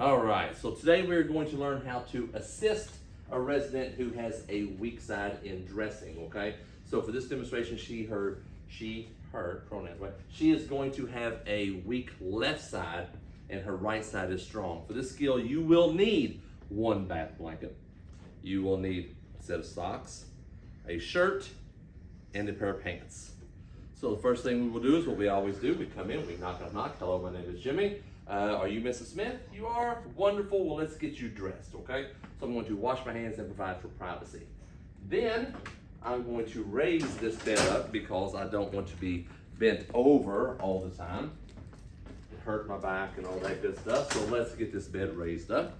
All right, so today we're going to learn how to assist a resident who has a weak side in dressing, okay? So for this demonstration, her pronouns, right? She is going to have a weak left side and her right side is strong. For this skill, you will need one bath blanket. You will need a set of socks, a shirt, and a pair of pants. So the first thing we will do is what we always do. We come in, we knock. Hello, my name is Jimmy. Are you Mrs. Smith? You are? Wonderful. Well, let's get you dressed, okay? So I'm going to wash my hands and provide for privacy. Then I'm going to raise this bed up because I don't want to be bent over all the time. It hurt my back and all that good stuff. So let's get this bed raised up.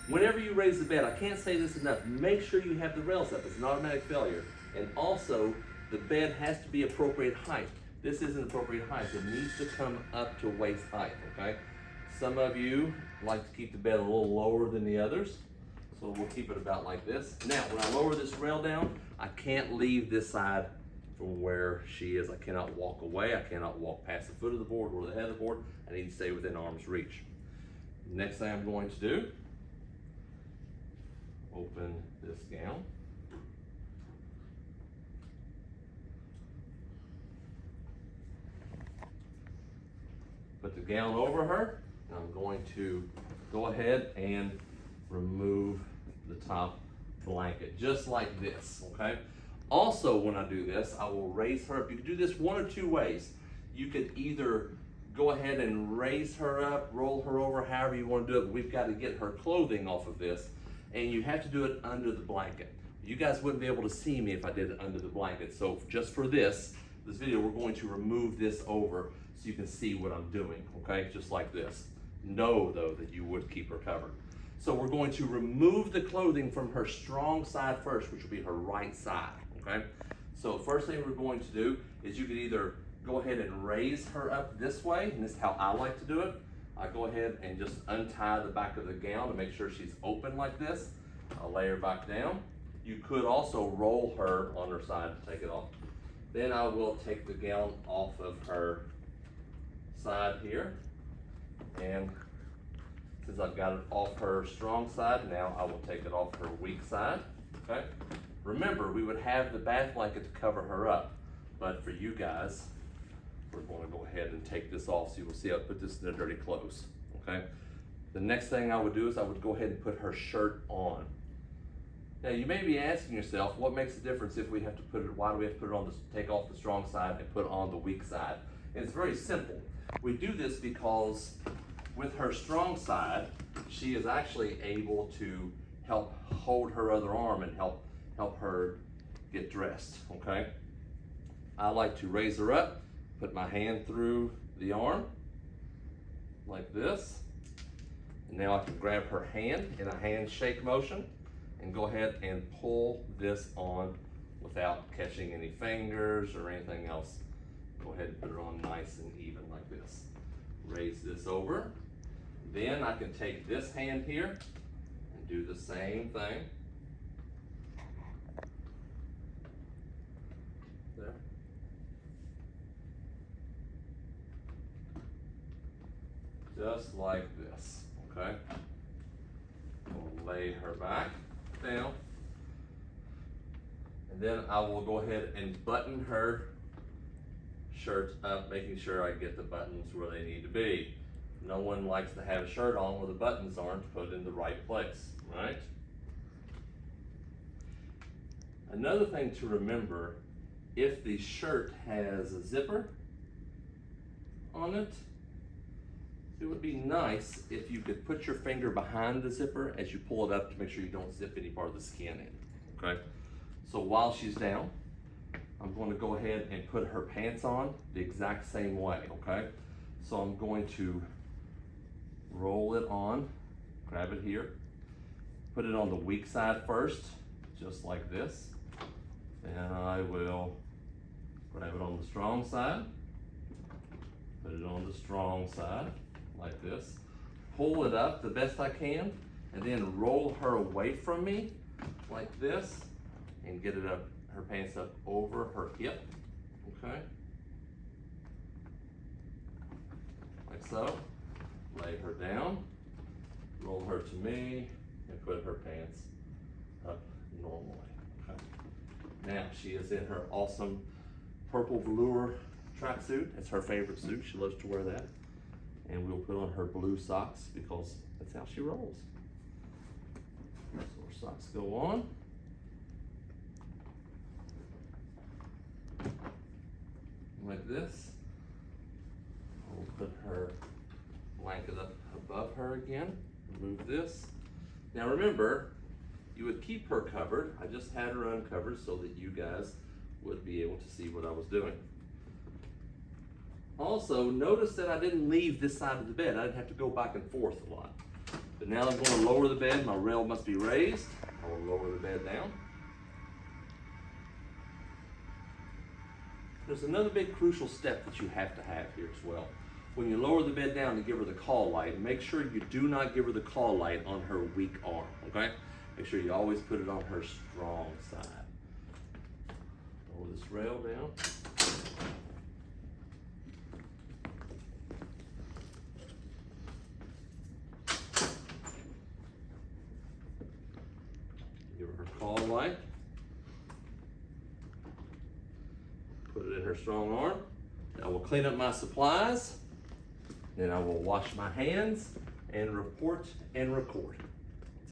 Whenever you raise the bed, I can't say this enough, make sure you have the rails up. It's an automatic failure. And also, the bed has to be appropriate height. This isn't appropriate height. It needs to come up to waist height, okay? Some of you like to keep the bed a little lower than the others, so we'll keep it about like this. Now, when I lower this rail down, I can't leave this side from where she is. I cannot walk away. I cannot walk past the foot of the board or the head of the board. I need to stay within arm's reach. Next thing I'm going to do, open this gown. Put the gown over her, and I'm going to go ahead and remove the top blanket, just like this, okay? Also, when I do this, I will raise her up. You can do this one or two ways. You could either go ahead and raise her up, roll her over, however you want to do it, but we've got to get her clothing off of this, and you have to do it under the blanket. You guys wouldn't be able to see me if I did it under the blanket, so just for this video, we're going to remove this over so you can see what I'm doing, okay? Just like this. Know, though, that you would keep her covered. So we're going to remove the clothing from her strong side first, which will be her right side, okay? So first thing we're going to do is you can either go ahead and raise her up this way, and this is how I like to do it. I go ahead and just untie the back of the gown to make sure she's open like this. I'll lay her back down. You could also roll her on her side to take it off. Then I will take the gown off of her side here, and since I've got it off her strong side, now I will take it off her weak side, okay? Remember, we would have the bath blanket to cover her up, but for you guys, we're going to go ahead and take this off so you will see I put this in the dirty clothes, okay? The next thing I would do is I would go ahead and put her shirt on. Now you may be asking yourself, what makes the difference if we have to put it, why do we have to put it on take off the strong side and put on the weak side? And it's very simple. We do this because with her strong side, she is actually able to help hold her other arm and help her get dressed, okay? I like to raise her up, put my hand through the arm like this, and now I can grab her hand in a handshake motion and go ahead and pull this on without catching any fingers or anything else. Go ahead and put it on nice and even like this. Raise this over. Then I can take this hand here and do the same thing. There. Just like this, okay? We'll lay her back down. And then I will go ahead and button her shirt up, making sure I get the buttons where they need to be. No one likes to have a shirt on where the buttons aren't put in the right place, right? Another thing to remember, if the shirt has a zipper on it, it would be nice if you could put your finger behind the zipper as you pull it up to make sure you don't zip any part of the skin in, okay? So while she's down, I'm going to go ahead and put her pants on the exact same way, okay? So I'm going to roll it on, grab it here, put it on the weak side first, just like this. And I will grab it on the strong side, put it on the strong side, like this. Pull it up the best I can, and then roll her away from me, like this, and get it up, her pants up over her hip, okay? so. Lay her down, roll her to me, and put her pants up normally. Okay. Now she is in her awesome purple velour tracksuit. It's her favorite suit. She loves to wear that. And we'll put on her blue socks because that's how she rolls. So her socks go on. Like this. We'll put her blanket up above her again. Remove this. Now remember, you would keep her covered. I just had her uncovered so that you guys would be able to see what I was doing. Also, notice that I didn't leave this side of the bed. I didn't have to go back and forth a lot. But now I'm going to lower the bed. My rail must be raised. I will lower the bed down. There's another big crucial step that you have to have here as well. When you lower the bed down to give her the call light, make sure you do not give her the call light on her weak arm, okay? Make sure you always put it on her strong side. Lower this rail down. Give her her call light. Put it in her strong arm. Now we'll clean up my supplies. Then I will wash my hands and report and record.